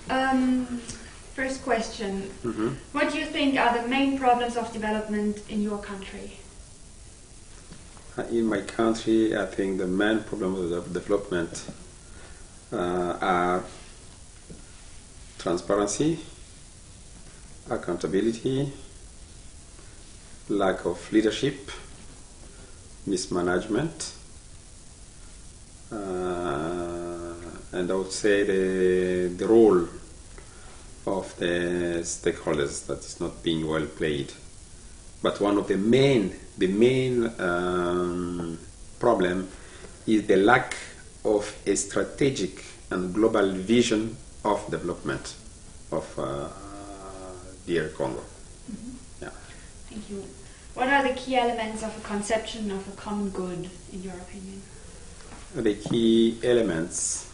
First question. What do you think are the main problems of development in your country? In my country, I think the main problems of development are transparency, accountability, lack of leadership, mismanagement, and I would say the role of the stakeholders that is not being well played. But one of the main problem is the lack of a strategic and global vision of development of dear Congo. Yeah. Thank you. What are the key elements of a conception of a common good, in your opinion? The key elements.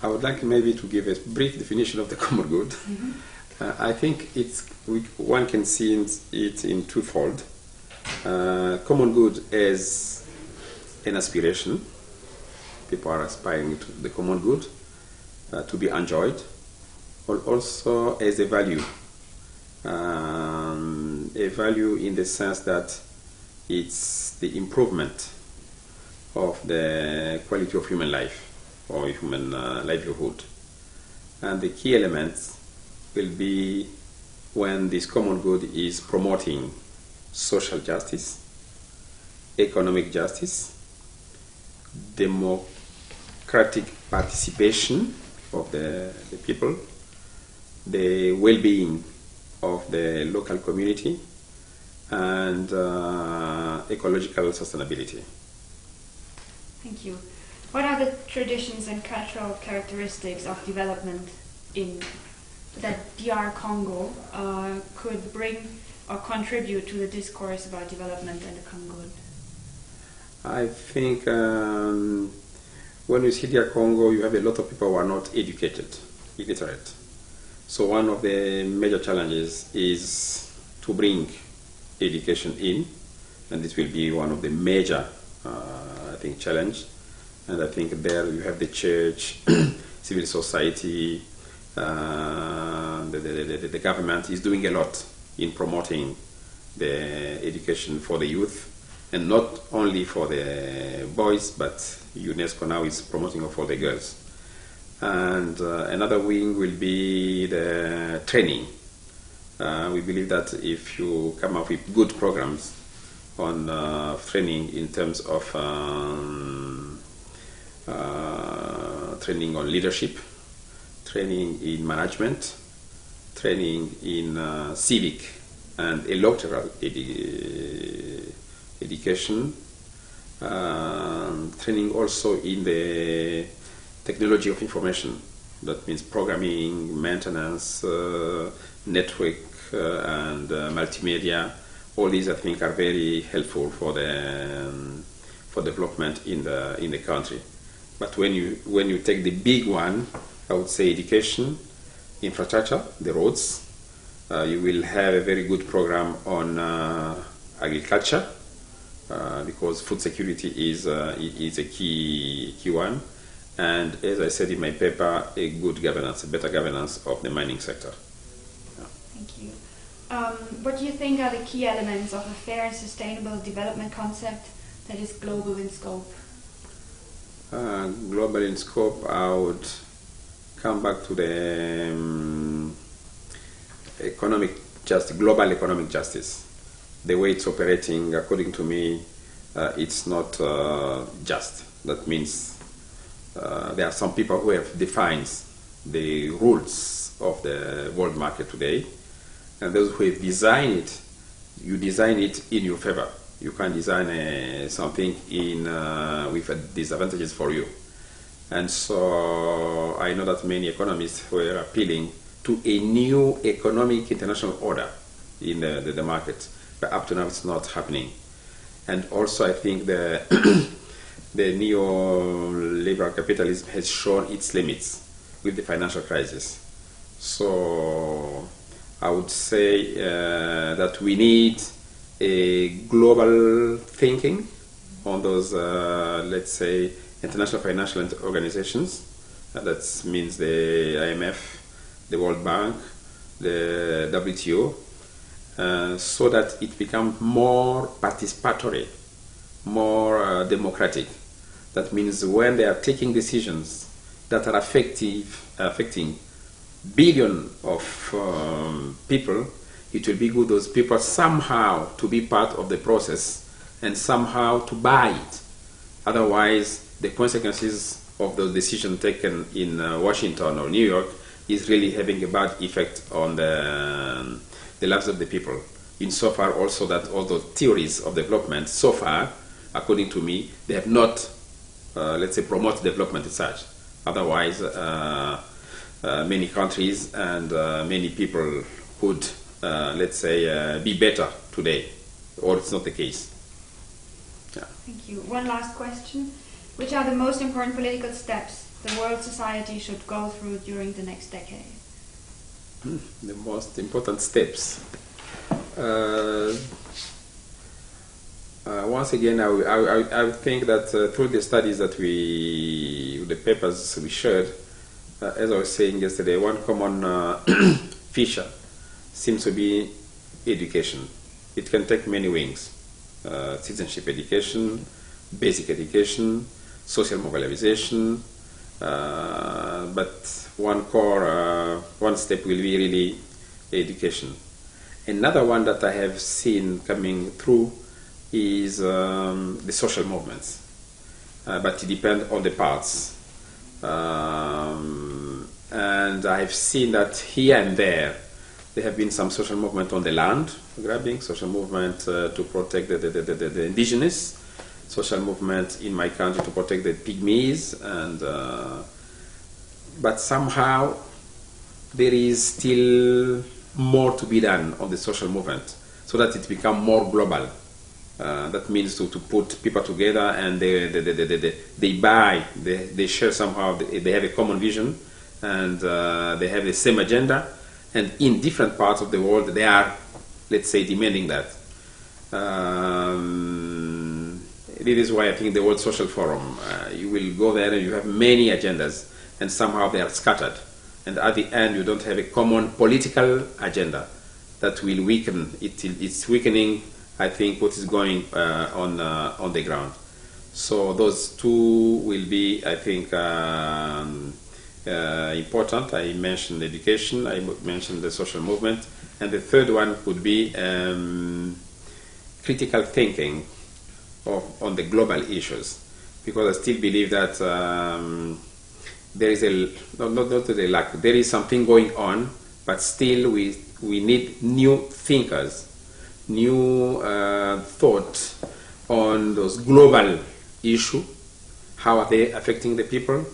I would like maybe to give a brief definition of the common good. I think one can see it in twofold. Common good as an aspiration. People are aspiring to the common good, to be enjoyed, but also as a value. A value in the sense that it's the improvement of the quality of human life or human livelihood. And the key elements will be when this common good is promoting social justice, economic justice, democratic participation of the people, the well-being of the local community, and ecological sustainability. Thank you. What are the traditions and cultural characteristics of development that DR Congo could bring or contribute to the discourse about development and the common good? I think when you see DR Congo, you have a lot of people who are not educated, illiterate. So one of the major challenges is to bring education in, and this will be one of the major, I think, challenge. And I think there you have the church, civil society, the government is doing a lot in promoting the education for the youth, and not only for the boys, but UNESCO now is promoting it for the girls. And another wing will be the training. We believe that if you come up with good programs on training in terms of training on leadership, training in management, training in civic and electoral education, training also in the technology of information. That means programming, maintenance, network, and multimedia. All these, I think, are very helpful for the for development in the country. But when you take the big one, I would say education, infrastructure, the roads. You will have a very good program on agriculture, because food security is a key one. And as I said in my paper, a good governance, a better governance of the mining sector. Yeah. Thank you. What do you think are the key elements of a fair and sustainable development concept that is global in scope? Global in scope, I would come back to the global economic justice. The way it's operating, according to me, it's not just. That means there are some people who have defined the rules of the world market today, and those who have designed it, you design it in your favor. You can design something with disadvantages for you. And so I know that many economists were appealing to a new economic international order in the market, but up to now it's not happening. And also I think the neoliberal capitalism has shown its limits with the financial crisis. So I would say that we need a global thinking on those, let's say, international financial organizations. That means the IMF, the World Bank, the WTO, so that it becomes more participatory, more democratic. That means when they are taking decisions that are affecting billions of people, it will be good those people somehow to be part of the process and somehow to buy it. Otherwise, the consequences of those decisions taken in Washington or New York is really having a bad effect on the lives of the people. Insofar also that all the theories of development so far, according to me, they have not, let's say, promoted development as such. Otherwise, many countries and many people could, let's say, be better today, or it's not the case. Yeah. Thank you. One last question. Which are the most important political steps the world society should go through during the next decade? The most important steps. Once again, I think that through the studies that the papers we shared, as I was saying yesterday, one common feature seems to be education. It can take many wings. Citizenship education, basic education, social mobilization, but one step will be really education. Another one that I have seen coming through is the social movements, but it depends on the parts. And I've seen that here and there have been some social movement on the land grabbing, social movement to protect the indigenous, social movement in my country to protect the pygmies, and but somehow there is still more to be done on the social movement so that it becomes more global. That means to put people together and they share somehow, they have a common vision and they have the same agenda, and in different parts of the world they are, let's say, demanding that. This is why I think the World Social Forum, you will go there and you have many agendas and somehow they are scattered, and at the end you don't have a common political agenda that will weaken. It's weakening, I think, what is going on the ground. So those two will be, I think, important. I mentioned education, I mentioned the social movement, and the third one could be critical thinking on the global issues, because I still believe that there is there is something going on, but still we need new thinkers, new thought on those global issues. How are they affecting the people?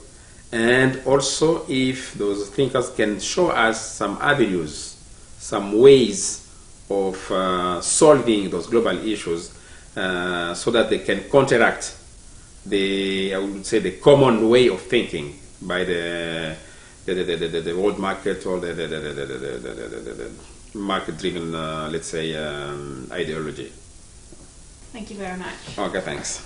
And also if those thinkers can show us some avenues, some ways of solving those global issues, so that they can counteract I would say, the common way of thinking by the world market or the market-driven, let's say, ideology. Thank you very much. Okay, thanks.